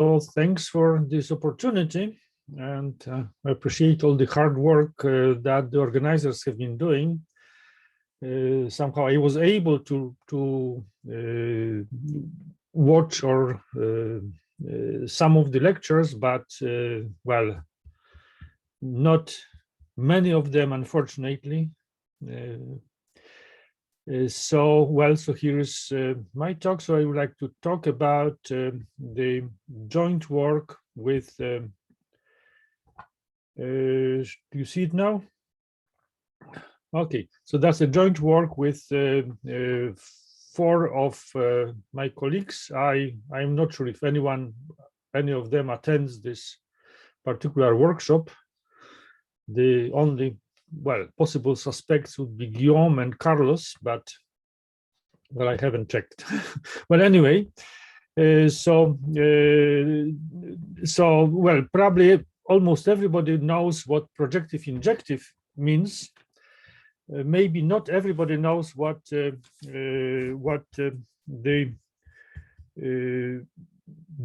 So thanks for this opportunity, and I appreciate all the hard work that the organizers have been doing. Somehow I was able to watch or some of the lectures, but well, not many of them, unfortunately. So here is my talk. So I would like to talk about the joint work with, do you see it now? Okay, so that's a joint work with 4 of my colleagues. I'm not sure if any of them attends this particular workshop. The only possible suspects would be Guillaume and Carlos, but well, I haven't checked. Well, anyway, probably almost everybody knows what projective injective means. Maybe not everybody knows what the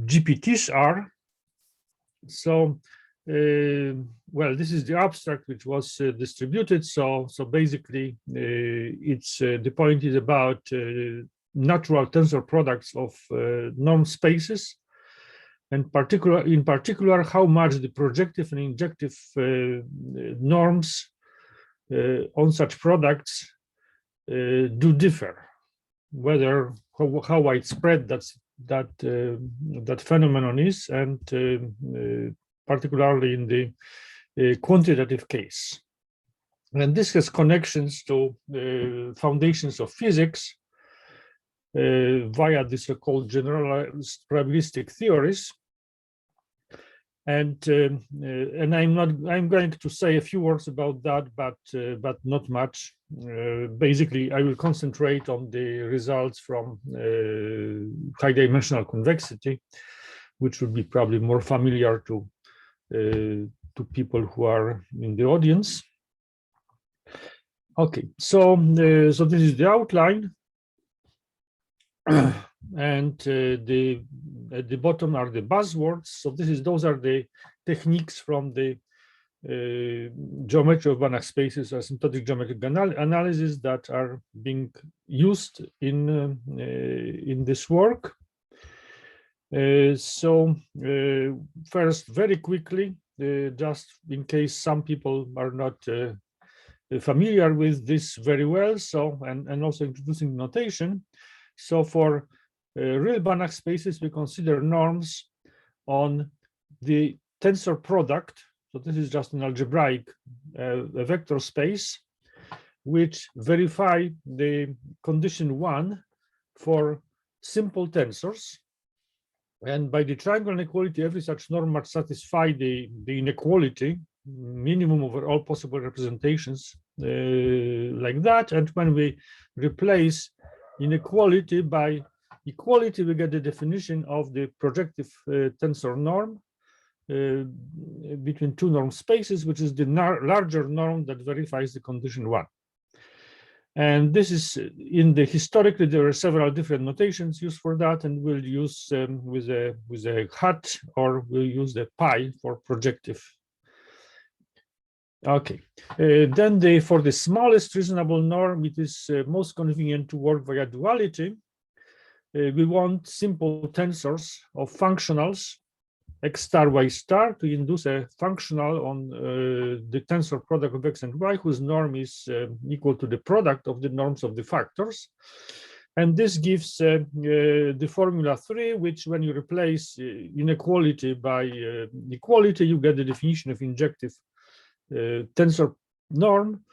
GPTs are. So this is the abstract which was distributed. So basically, the point is about natural tensor products of norm spaces, and in particular, how much the projective and injective norms on such products do differ. Whether how widespread that phenomenon is, and particularly in the quantitative case. And this has connections to foundations of physics via the so-called generalized probabilistic theories. And I'm going to say a few words about that, but not much. Basically, I will concentrate on the results from high-dimensional convexity, which will be probably more familiar to people who are in the audience. Okay, so this is the outline, and at the bottom are the buzzwords. So those are the techniques from the geometry of Banach spaces, asymptotic geometric analysis that are being used in this work. First, very quickly, just in case some people are not familiar with this very well, and also introducing notation. So for real Banach spaces, we consider norms on the tensor product. So this is just an algebraic a vector space, which verify the condition 1 for simple tensors. And by the triangle inequality, every such norm must satisfy the inequality minimum over all possible representations like that. And when we replace inequality by equality, we get the definition of the projective tensor norm between 2 norm spaces, which is the larger norm that verifies the condition 1. And this is historically, there are several different notations used for that, and we'll use with a hat, or we'll use the pi for projective. Okay, then for the smallest reasonable norm, it is most convenient to work via duality. We want simple tensors of functionals x star y star to induce a functional on the tensor product of x and y, whose norm is equal to the product of the norms of the factors. And this gives the formula 3, which when you replace inequality by equality, you get the definition of injective tensor norm.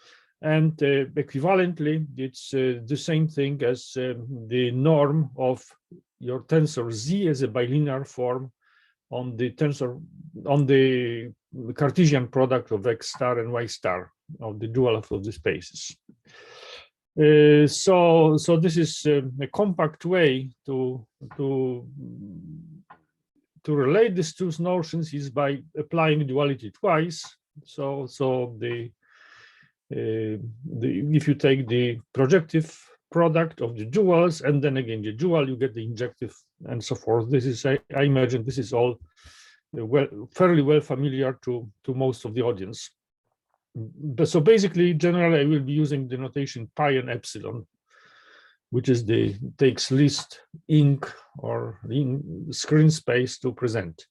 And equivalently, it's the same thing as the norm of your tensor z as a bilinear form on the tensor, on the Cartesian product of x star and y star of the dual of the spaces. So this is a compact way to relate these 2 notions is by applying duality twice. So if you take the projective product of the duals, and then again the dual, you get the injective, and so forth. This is, I imagine, this is all fairly well familiar to most of the audience. But so basically, generally, I will be using the notation pi and epsilon, which is takes least ink or screen space to present.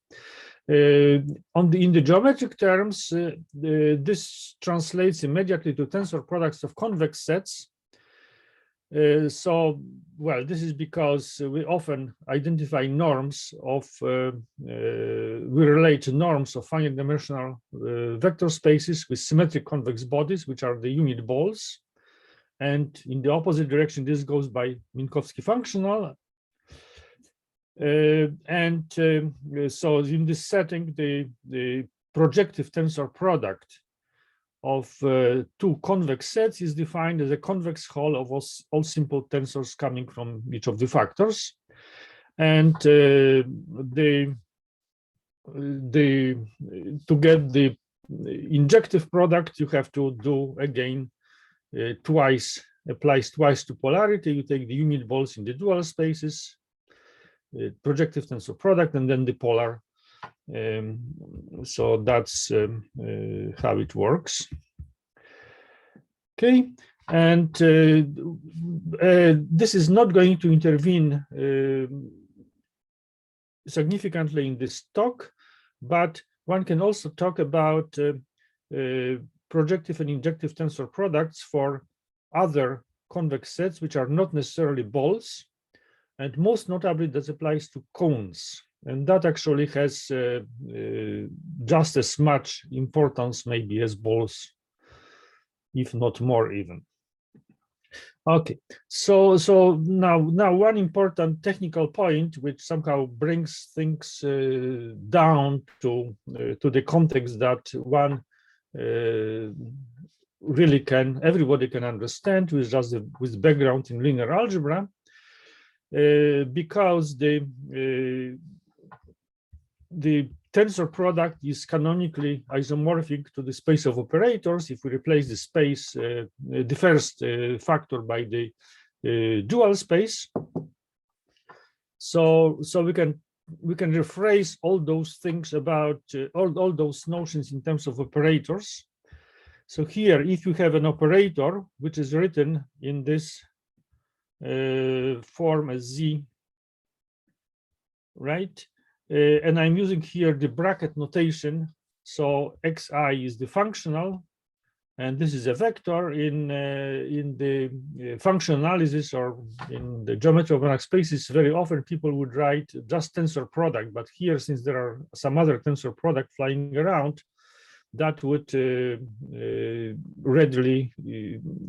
In the geometric terms, this translates immediately to tensor products of convex sets. So, well, this is because we often identify norms of, we relate norms of finite dimensional vector spaces with symmetric convex bodies, which are the unit balls. And in the opposite direction, this goes by Minkowski functional. So in this setting, the projective tensor product of two convex sets is defined as a convex whole of all simple tensors coming from each of the factors. And to get the injective product, you have to do again applies twice to polarity. You take the unit balls in the dual spaces, projective tensor product, and then the polar. So that's how it works. Okay, and this is not going to intervene significantly in this talk, but one can also talk about projective and injective tensor products for other convex sets, which are not necessarily balls. And most notably, that applies to cones. And that actually has just as much importance maybe as balls, if not more even. Okay, so now one important technical point, which somehow brings things down to the context that one really everybody can understand with just with background in linear algebra, because the tensor product is canonically isomorphic to the space of operators if we replace the space, the first factor by the dual space. So we can rephrase all those things about all those notions in terms of operators. So here, if you have an operator which is written in this form as Z, right? And I'm using here the bracket notation. So xi is the functional, and this is a vector in the function analysis or in the geometry of Banach spaces. Very often people would write just tensor product, but here, since there are some other tensor product flying around, that would readily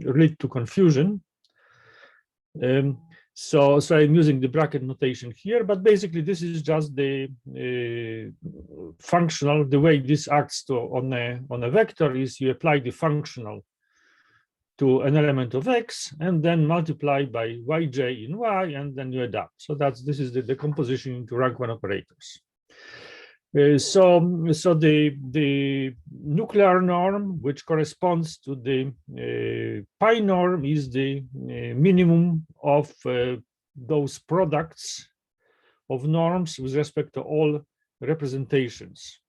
lead to confusion. So I'm using the bracket notation here, but basically this is just the functional. The way this acts on a vector is you apply the functional to an element of x and then multiply by yj in y, and then you adapt. So this is the decomposition into rank 1 operators. So the nuclear norm, which corresponds to the pi norm, is the minimum of those products of norms with respect to all representations.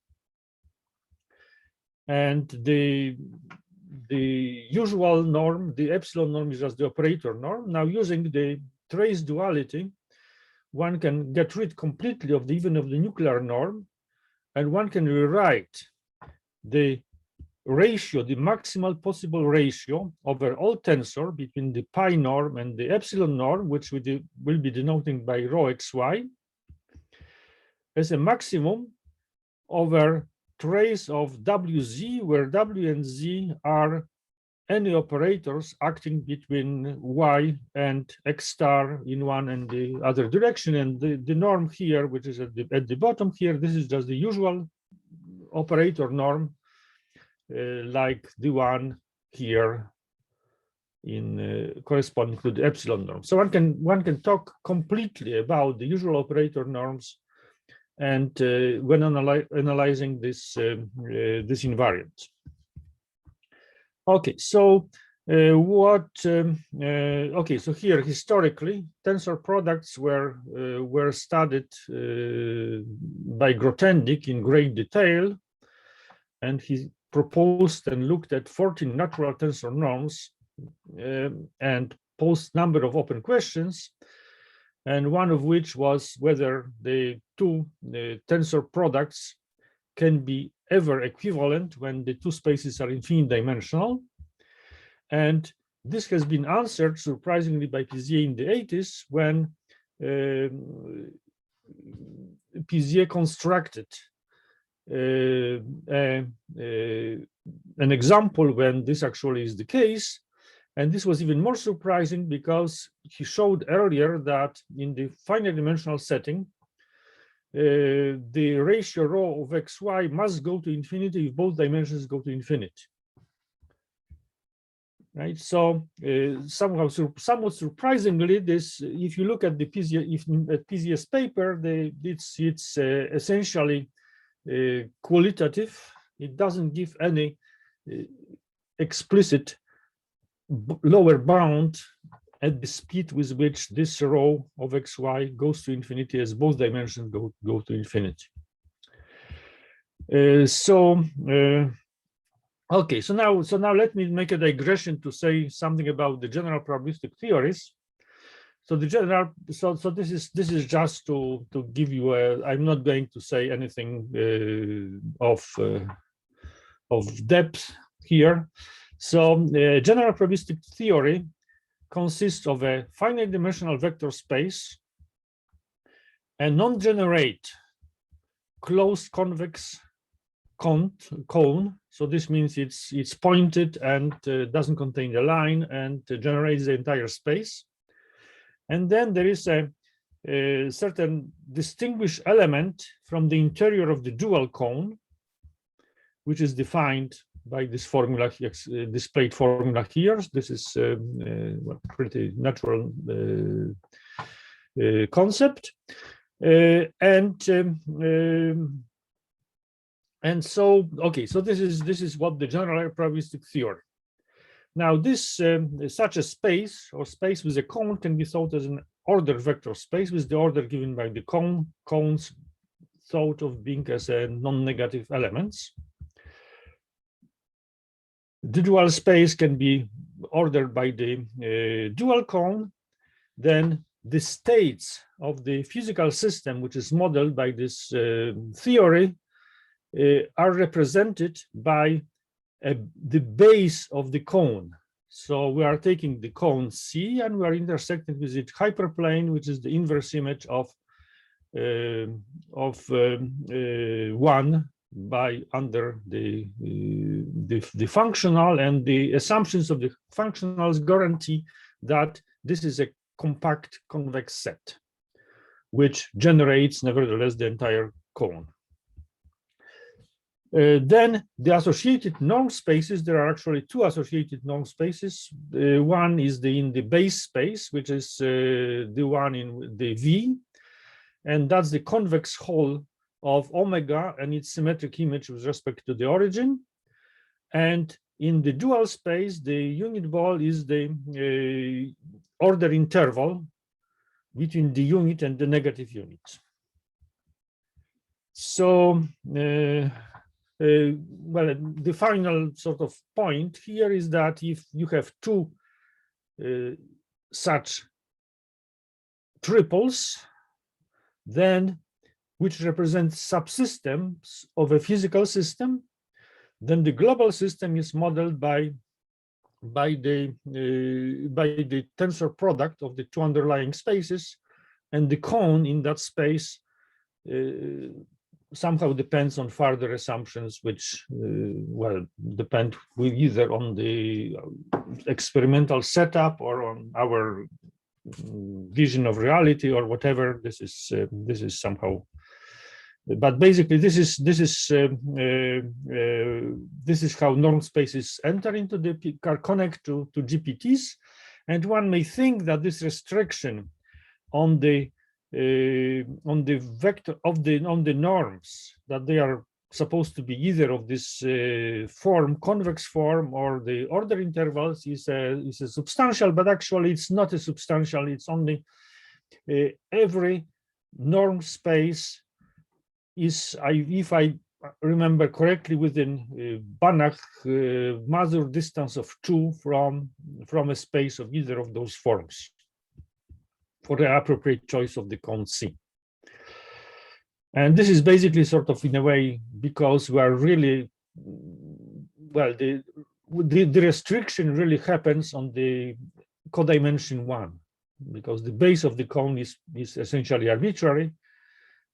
And the usual norm, the epsilon norm, is just the operator norm. Now, using the trace duality, one can get rid completely of even of the nuclear norm, and one can rewrite the ratio, the maximal possible ratio over all tensor between the pi norm and the epsilon norm, which we will be denoting by rho xy, as a maximum over trace of wz, where w and z are any operators acting between y and x star in one and the other direction. And the norm here, which is at the bottom here, this is just the usual operator norm, like the one here in corresponding to the epsilon norm. So one can talk completely about the usual operator norms, and when analyzing this this invariant. Okay, so Okay, so here historically tensor products were studied by Grothendieck in great detail, and he proposed and looked at 14 natural tensor norms and posed number of open questions, and one of which was whether the two tensor products can be ever equivalent when the two spaces are infinite dimensional. And this has been answered surprisingly by Pisier in the 80s when Pisier constructed an example when this actually is the case. And this was even more surprising because he showed earlier that in the finite dimensional setting, the ratio rho of xy must go to infinity if both dimensions go to infinity. Right, so somewhat surprisingly, this, if you look at the Pisier's paper, it's essentially qualitative. It doesn't give any explicit lower bound at the speed with which this rho of xy goes to infinity as both dimensions go to infinity. Okay, so now let me make a digression to say something about the general probabilistic theories. So this is just to give you I'm not going to say anything of depth here. So general probabilistic theory consists of a finite dimensional vector space, a non-generate closed convex cone. So this means it's pointed and doesn't contain a line and generates the entire space. And then there is a certain distinguished element from the interior of the dual cone, which is defined by this formula, displayed formula here. This is a pretty natural concept. And so, okay, so this is what the general probabilistic theory. Now, this such a space or space with a cone can be thought as an ordered vector space with the order given by the cones thought of being as a non-negative elements. The dual space can be ordered by the dual cone. Then the states of the physical system, which is modeled by this theory, are represented by the base of the cone. So we are taking the cone C and we are intersecting with its hyperplane, which is the inverse image of 1 by under the functional, and the assumptions of the functionals guarantee that this is a compact convex set, which generates nevertheless the entire cone. Then the associated norm spaces, there are actually two associated norm spaces. One is in the base space, which is the one in the V, and that's the convex hole of omega and its symmetric image with respect to the origin. And in the dual space, the unit ball is the order interval between the unit and the negative unit. So, well, the final sort of point here is that if you have two such triples, then which represent subsystems of a physical system, then the global system is modeled by the tensor product of the two underlying spaces, and the cone in that space somehow depends on further assumptions, which well, depend either on the experimental setup or on our vision of reality or whatever. This is somehow, but basically this is how norm spaces enter into the connect to GPTs, and one may think that this restriction on the vector of the norms, that they are supposed to be either of this form, convex form, or the order intervals is a substantial, but actually it's not a substantial. It's only every norm space is, if I remember correctly, within Banach Mazur distance of 2 from a space of either of those forms for the appropriate choice of the cone C. And this is basically sort of in a way because we are really, well, the restriction really happens on the codimension 1, because the base of the cone is essentially arbitrary,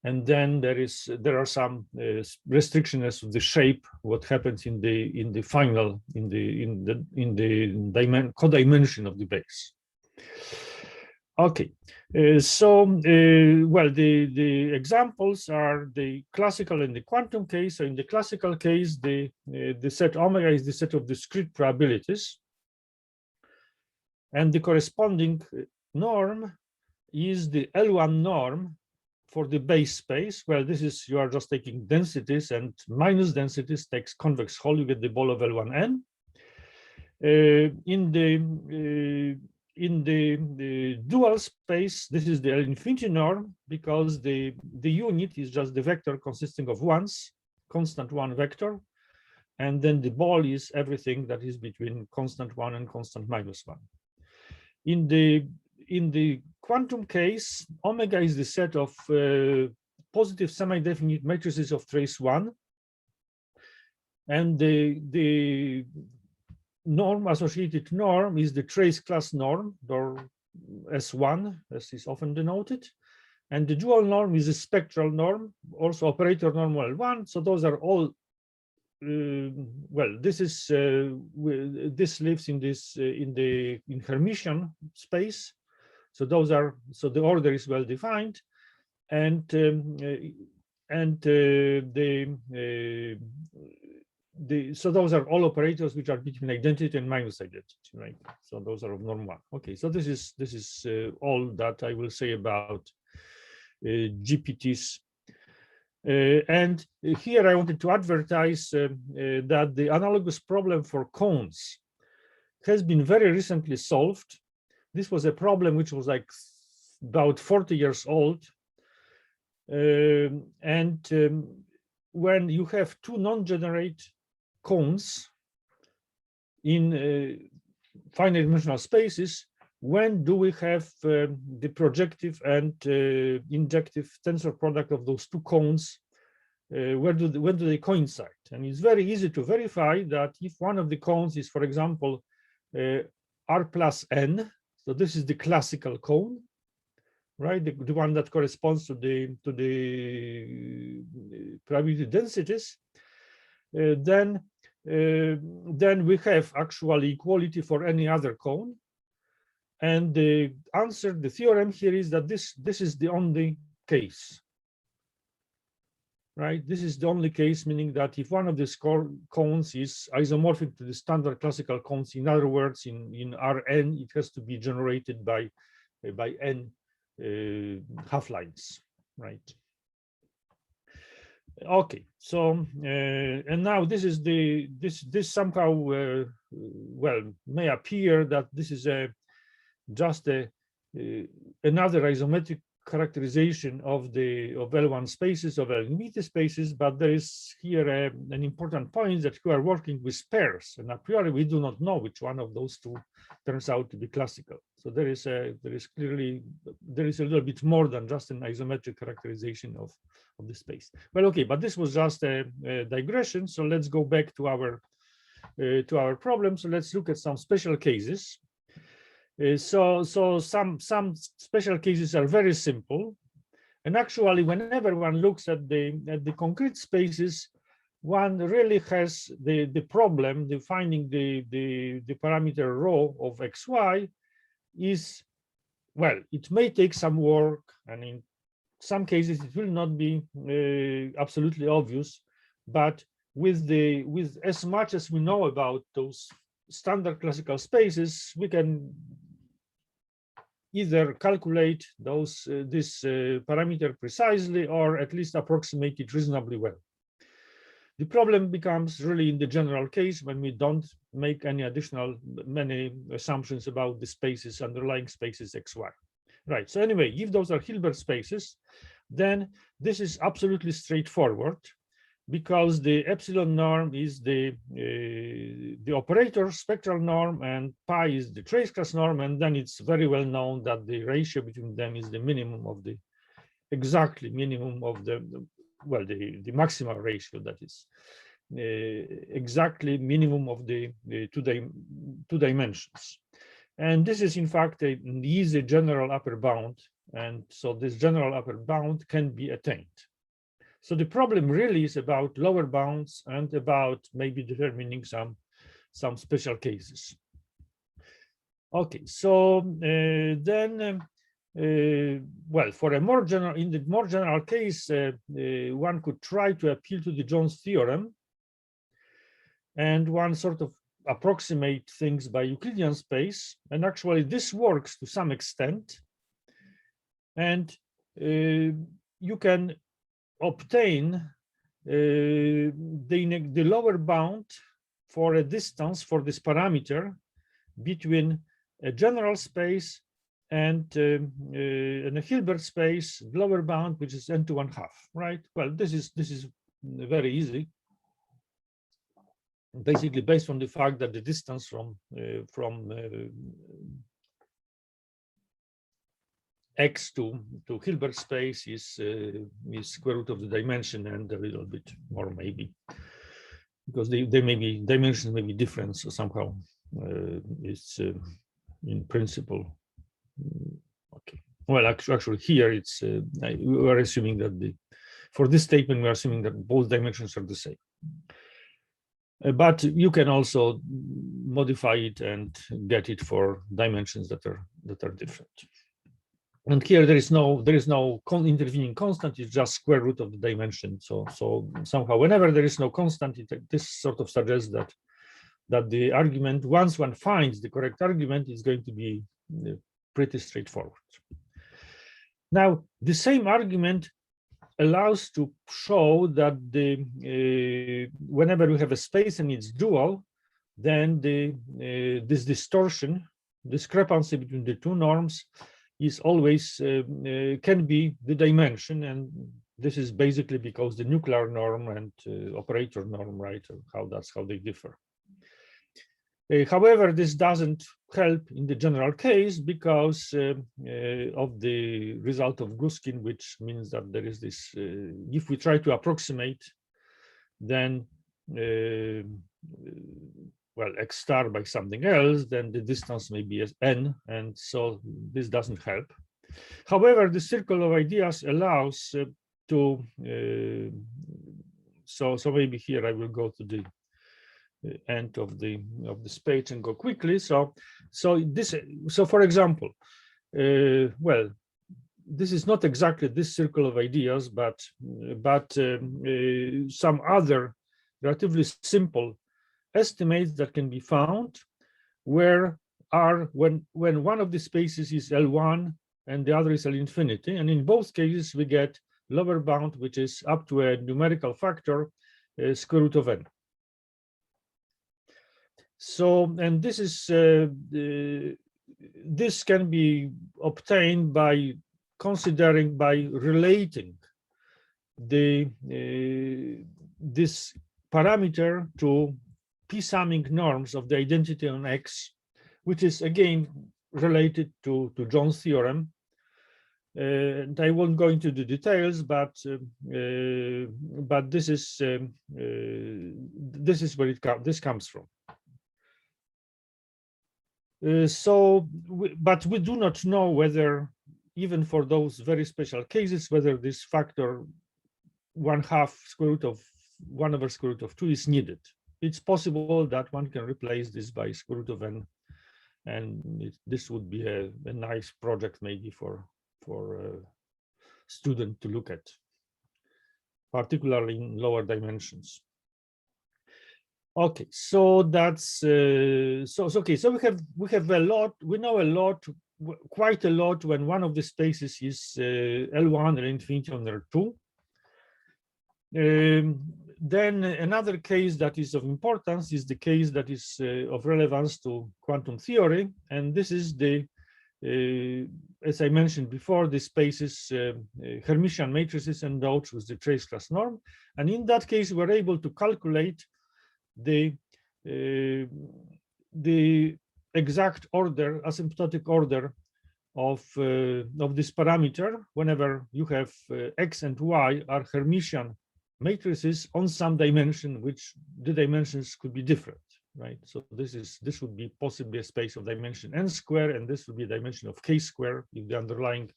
and then there are some restrictions of the shape, what happens in the final codimension of the base. Okay, well, the examples are the classical and the quantum case. So in the classical case, the set omega is the set of discrete probabilities, and the corresponding norm is the L1 norm for the base space. Well, this is, you are just taking densities, and minus densities takes convex hull, you get the ball of L1n. In the dual space, this is the L infinity norm, because the unit is just the vector consisting of ones, constant 1 vector, and then the ball is everything that is between constant 1 and constant -1. In the quantum case, omega is the set of positive semi-definite matrices of trace 1, and the norm, associated norm, is the trace class norm, or S1, as is often denoted, and the dual norm is a spectral norm, also operator normal L1. So those are all well, this is this lives in this in Hermitian space. So those are, so the order is well defined, and so those are all operators which are between identity and minus identity, right? So those are of norm 1. Okay, so this is all that I will say about GPTs. And here I wanted to advertise that the analogous problem for cones has been very recently solved. This was a problem which was like about 40 years old. When you have two non-generate cones in finite dimensional spaces, when do we have the projective and injective tensor product of those two cones? When do they coincide? And it's very easy to verify that if one of the cones is, for example, R plus n, so this is the classical cone, right? The one that corresponds to the probability densities. Then we have actually equality for any other cone. And the answer, the theorem here is that this is the only case, right? This is the only case, meaning that if one of these cones is isomorphic to the standard classical cones, in other words, in Rn, it has to be generated by n half-lines, right? Okay, so and now this is this somehow well, may appear that this is just another isometric characterization of L1 spaces, of L-infinity spaces, but there is here an important point that we are working with pairs, and a priori we do not know which one of those two turns out to be classical. So there is clearly a little bit more than just an isometric characterization of the space. Well, okay, but this was just a digression. So let's go back to our problem. So let's look at some special cases. So some special cases are very simple, and actually, whenever one looks at the concrete spaces, one really has the problem defining the parameter rho of xy is, well, it may take some work, and in some cases it will not be absolutely obvious, but with as much as we know about those standard classical spaces, we can either calculate this parameter precisely or at least approximate it reasonably well. The problem becomes really in the general case when we don't make any many assumptions about the spaces, underlying spaces XY. Right, so anyway, if those are Hilbert spaces, then this is absolutely straightforward, because the epsilon norm is the operator spectral norm, and pi is the trace class norm, and then it's very well known that the ratio between them is the minimum of the exactly minimum of the maximal ratio, that is exactly minimum of the two dimensions. And this is in fact an easy general upper bound, and so this general upper bound can be attained. So the problem really is about lower bounds and about maybe determining some special cases. Okay, so well, for a more general, in the more general case, one could try to appeal to the Jones theorem, and one sort of approximate things by Euclidean space, and actually this works to some extent, and you can obtain the lower bound for a distance for this parameter between a general space and in a Hilbert space, lower bound, which is n to 1/2, right? Well, this is very easy, basically based on the fact that the distance from X to Hilbert space is square root of the dimension and a little bit more, maybe, because they may be dimensions may be different, so somehow it's in principle. Okay. Well, actually, here it's we are assuming that for this statement we are assuming that both dimensions are the same. But you can also modify it and get it for dimensions that are different. And here there is no intervening constant. It's just square root of the dimension. So somehow, whenever there is no constant, this sort of suggests that the argument, once one finds the correct argument, is going to be pretty straightforward. Now, the same argument allows to show that whenever we have a space and it's dual, then this discrepancy between the two norms is always can be the dimension, and this is basically because the nuclear norm and operator norm, right? That's how they differ. However, this doesn't help in the general case because of the result of Guskin, which means that there is this, if we try to approximate, then, well, x star by something else, then the distance may be as n, and so this doesn't help. However, the circle of ideas allows to, so maybe here I will go to the end of this page and go quickly. So for example, well, this is not exactly this circle of ideas, but some other relatively simple estimates that can be found when one of the spaces is L1 and the other is L infinity, and in both cases we get lower bound, which is up to a numerical factor square root of n. So, and this is this can be obtained by relating this parameter to p-summing norms of the identity on X, which is again related to Jones theorem. And I won't go into the details, but this is where this comes from. But we do not know whether, even for those very special cases, whether this factor 1/2 square root of 1 over square root of 2 is needed. It's possible that one can replace this by square root of n, and this would be a nice project maybe for a student to look at, particularly in lower dimensions. Okay, so that's okay. So we have a lot. We know a lot, quite a lot, when one of the spaces is L1 and infinity on L2. Then another case that is of importance is the case that is of relevance to quantum theory, and this is the, as I mentioned before, the spaces Hermitian matrices endowed with the trace class norm, and in that case we're able to calculate the exact order, asymptotic order of this parameter whenever you have x and y are Hermitian matrices on some dimension, which the dimensions could be different, right? So this would be possibly a space of dimension n square, and this would be a dimension of k square if the underlying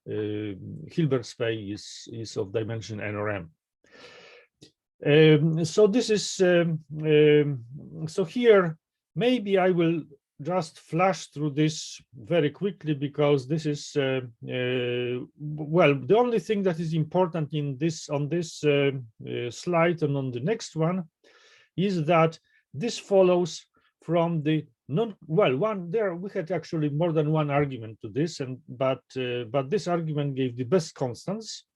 Hilbert space is of dimension n or m. So this is so here maybe I will just flash through this very quickly, because this is well, the only thing that is important in this on this slide and on the next one is that this follows from the there we had actually more than one argument to this, and but this argument gave the best constants.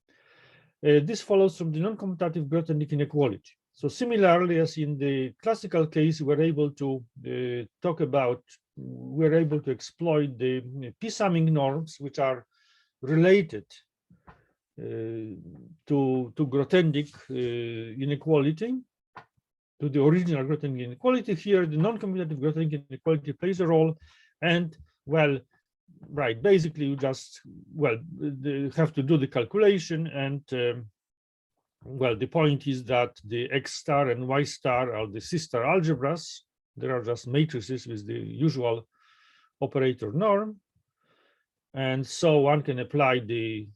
This follows from the non-commutative Grothendieck inequality. So similarly as in the classical case, we're able to exploit the p-summing norms, which are related to Grothendieck inequality, to the original Grothendieck inequality. Here, the non-commutative Grothendieck inequality plays a role, and well, right, basically you just have to do the calculation, and well, the point is that the x star and y star are the C-star algebras. There are just matrices with the usual operator norm, and so one can apply the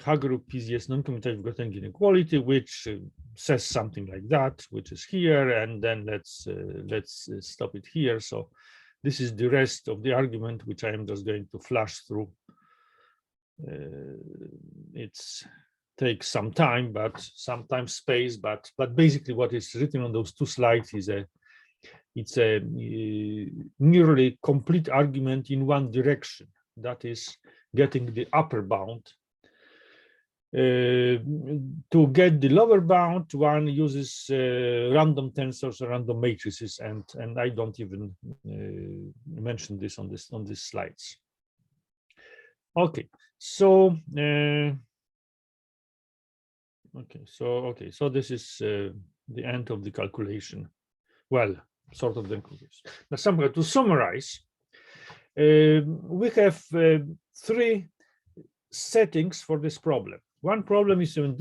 Hagerup-Pisier's non-commutative Grothendieck inequality, which says something like that, which is here, and then let's stop it here. So this is the rest of the argument, which I am just going to flash through. It's takes some time, but sometimes space, but basically what is written on those two slides is it's a nearly complete argument in one direction, that is getting the upper bound. To get the lower bound, one uses random tensors or random matrices, and I don't even mention this on these slides. Okay, so so this is the end of the calculation. Well, sort of the conclusion. Now, somewhere to summarize, we have three settings for this problem. One problem is when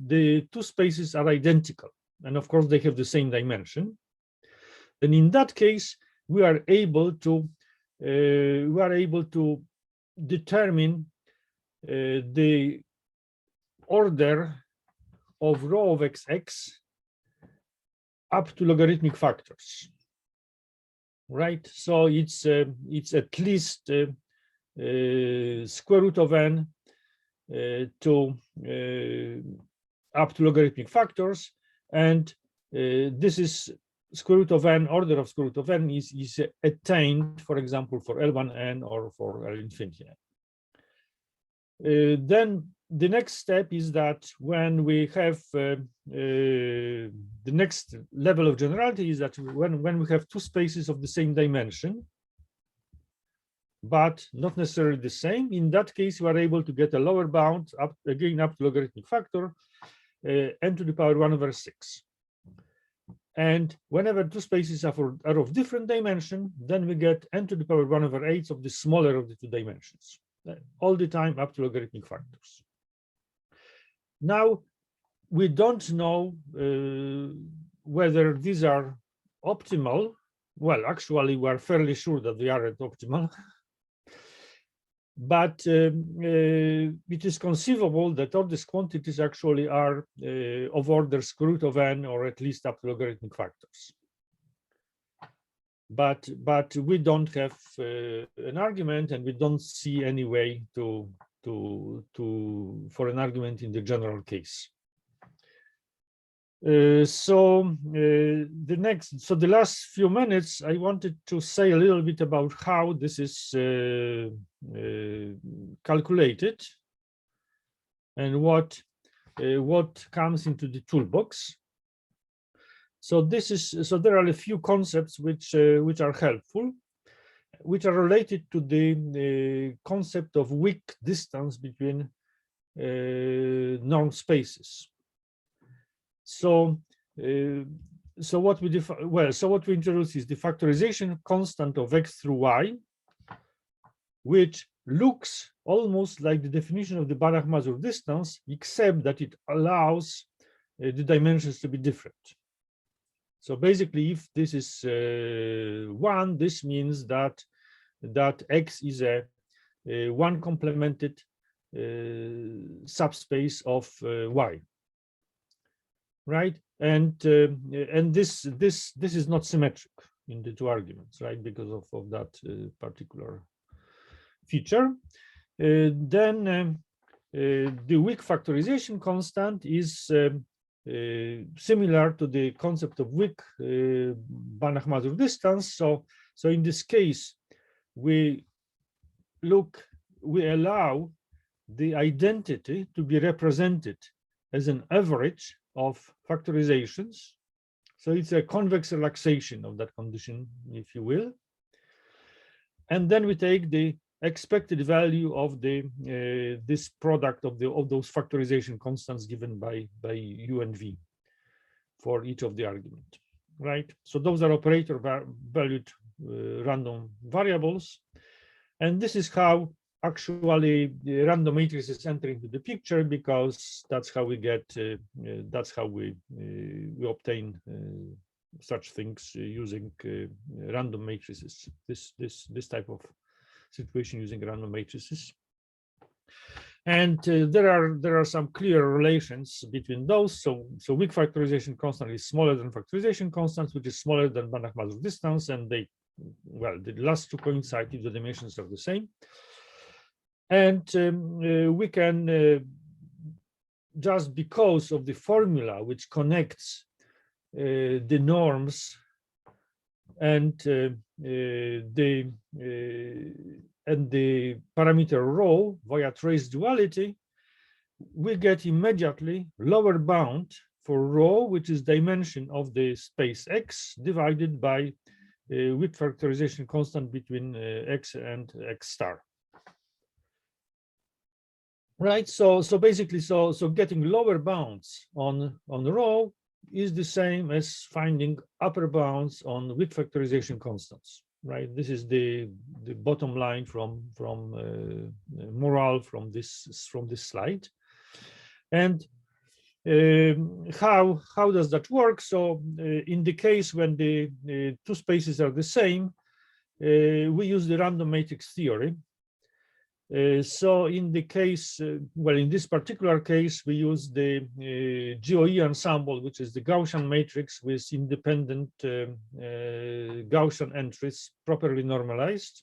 the two spaces are identical, and of course they have the same dimension. And in that case, we are able to determine the order of rho of xx up to logarithmic factors, right? So it's at least square root of n to up to logarithmic factors, and this is square root of n, order of square root of n is attained, for example, for L1n or for L infinity n. Then the next step is that when we have the next level of generality is that when we have two spaces of the same dimension, but not necessarily the same, in that case we are able to get a lower bound up again up to logarithmic factor n to the power 1/6. And whenever two spaces are of different dimension, then we get n to the power 1/8 of the smaller of the two dimensions, all the time up to logarithmic factors. Now, we don't know whether these are optimal. Well, actually, we are fairly sure that they aren't optimal. But it is conceivable that all these quantities actually are of order square root of n, or at least up to logarithmic factors. But we don't have an argument, and we don't see any way for an argument in the general case. So the last few minutes, I wanted to say a little bit about how this is calculated and what what comes into the toolbox. So there are a few concepts which are helpful, which are related to the concept of weak distance between norm spaces. So what we introduce is the factorization constant of x through y, which looks almost like the definition of the Banach-Mazur distance, except that it allows the dimensions to be different. So basically, if this is 1, this means that x is a one complemented subspace of y, right? And this is not symmetric in the two arguments, right? Because of that particular feature. Then the weak factorization constant is similar to the concept of weak Banach-Mazur distance. So in this case, we allow the identity to be represented as an average of factorizations. So it's a convex relaxation of that condition, if you will. And then we take the expected value of the this product of those factorization constants given by u and v for each of the argument, right? So those are operator valued random variables, and this is how actually the random matrices enter into the picture, because that's how we get that's how we obtain such things using random matrices. This type of situation using random matrices, and there are some clear relations between those. So weak factorization constant is smaller than factorization constant, which is smaller than Banach-Mazur distance, and the last two coincide if the dimensions are the same. And we can just because of the formula which connects the norms and the parameter rho via trace duality, we get immediately lower bound for rho, which is dimension of the space X divided by weak factorization constant between X and X star. Right. So basically, so getting lower bounds on rho is the same as finding upper bounds on weak factorization constants, right? This is the bottom line from morale from this slide. And how does that work? So in the case when the two spaces are the same, we use the random matrix theory. So in the case, well, in this particular case, we use the GOE ensemble, which is the Gaussian matrix with independent Gaussian entries properly normalized.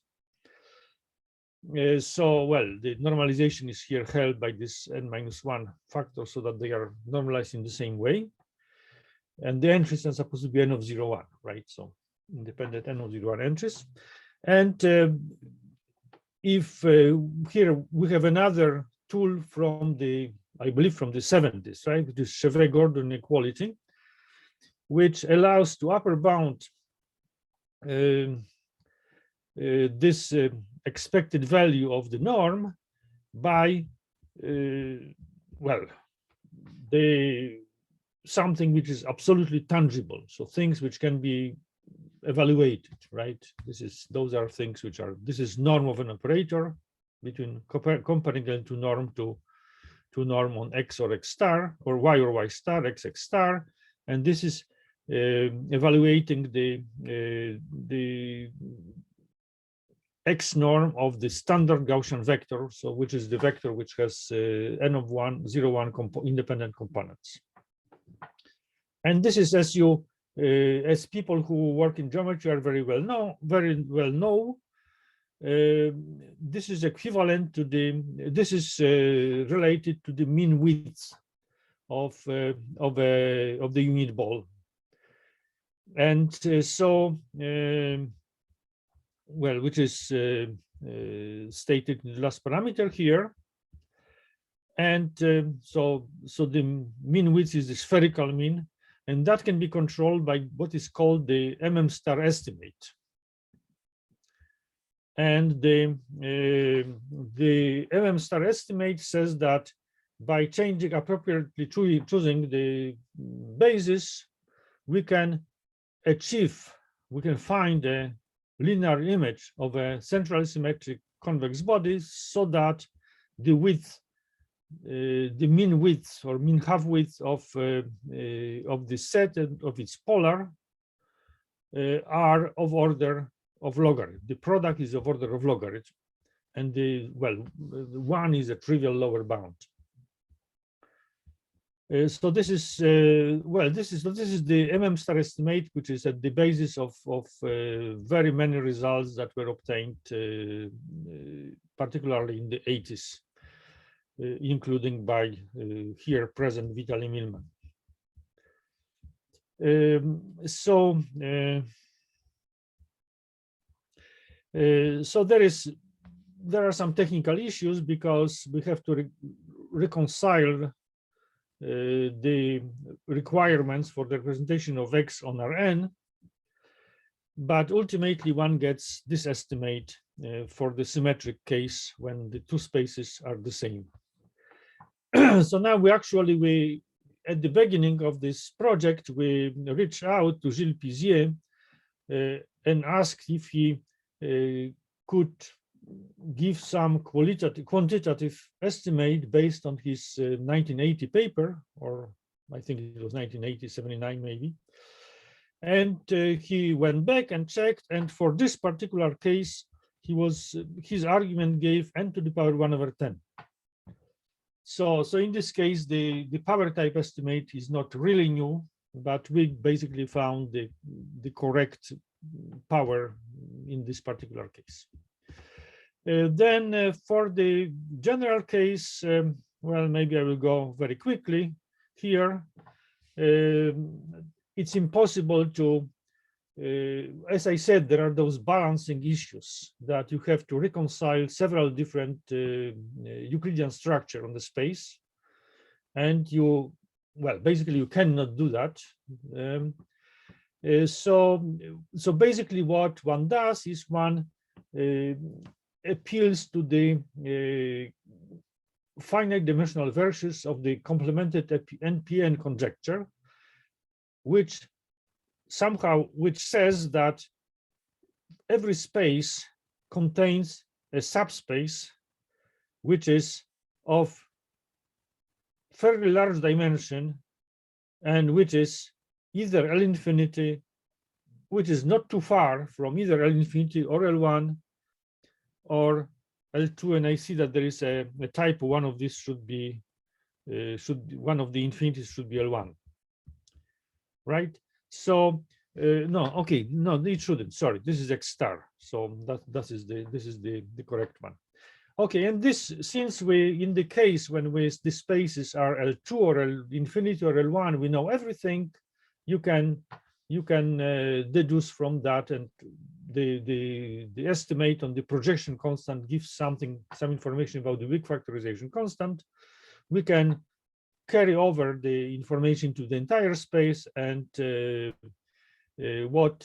So, well, the normalization is here held by this n-1 factor so that they are normalized in the same way. And the entries are supposed to be n of 0, 1, right? So independent n of 0, 1 entries. And if here we have another tool from the, I believe from the 70s, right, which is Chevret-Gordon inequality, which allows to upper bound this expected value of the norm by well, something which is absolutely tangible. So things which can be evaluated, right? Those are things which are, this is norm of an operator between comparing them to norm on x or x star, or y star, x star, and this is evaluating the x norm of the standard Gaussian vector, so which is the vector which has n of 1, 0, 1 independent components. And this is, as you as people who work in geometry are very well know, this is equivalent to this is related to the mean width of the unit ball. And so, well, which is stated in the last parameter here. And so the mean width is the spherical mean, and that can be controlled by what is called the mmstar estimate. And the mmstar estimate says that by changing appropriately choosing the basis, we can find a linear image of a centrally symmetric convex body, so that the width, the mean width or mean half width of the set and of its polar are of order of logarithm. The product is of order of logarithm, and one is a trivial lower bound. So this is the mmstar estimate, which is at the basis of very many results that were obtained, particularly in the 80s, including by here present Vitaly Milman. So there are some technical issues, because we have to reconcile the requirements for the representation of X on Rn, but ultimately one gets this estimate for the symmetric case when the two spaces are the same. So now we at the beginning of this project, we reached out to Gilles Pisier and asked if he could give some quantitative estimate based on his 1980 paper, or I think it was 1980, 79 maybe. And he went back and checked, and for this particular case, his argument gave n to the power 1/10. So in this case, the power type estimate is not really new, but we basically found the correct power in this particular case. Then for the general case, well, maybe I will go very quickly here. It's impossible to, as I said, there are those balancing issues that you have to reconcile several different Euclidean structure on the space, and basically you cannot do that. So basically what one does is one appeals to the finite dimensional versions of the complemented NPN conjecture, which says that every space contains a subspace which is of fairly large dimension, and which is either L infinity, which is not too far from either L infinity or L1 or L2, and I see that there is a type one of these should be one of the infinities should be L1, right? So no, okay, no, it shouldn't. Sorry, this is X star. So this is the correct one. Okay, and this, since we in the case when the spaces are L2 or L infinity or L1, we know everything. You can deduce from that, and the estimate on the projection constant gives some information about the weak factorization constant. We can carry over the information to the entire space, and what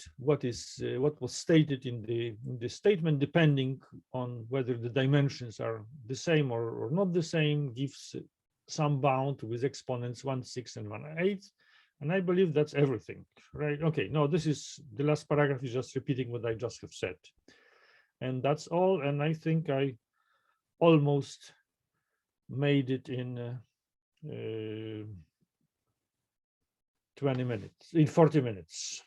was stated in the statement, depending on whether the dimensions are the same or not the same, gives some bound with exponents 1/6 and 1/8. And I believe that's everything, right? Okay, no, this is the last paragraph is just repeating what I just have said. And that's all. And I think I almost made it in 20 minutes, in 40 minutes.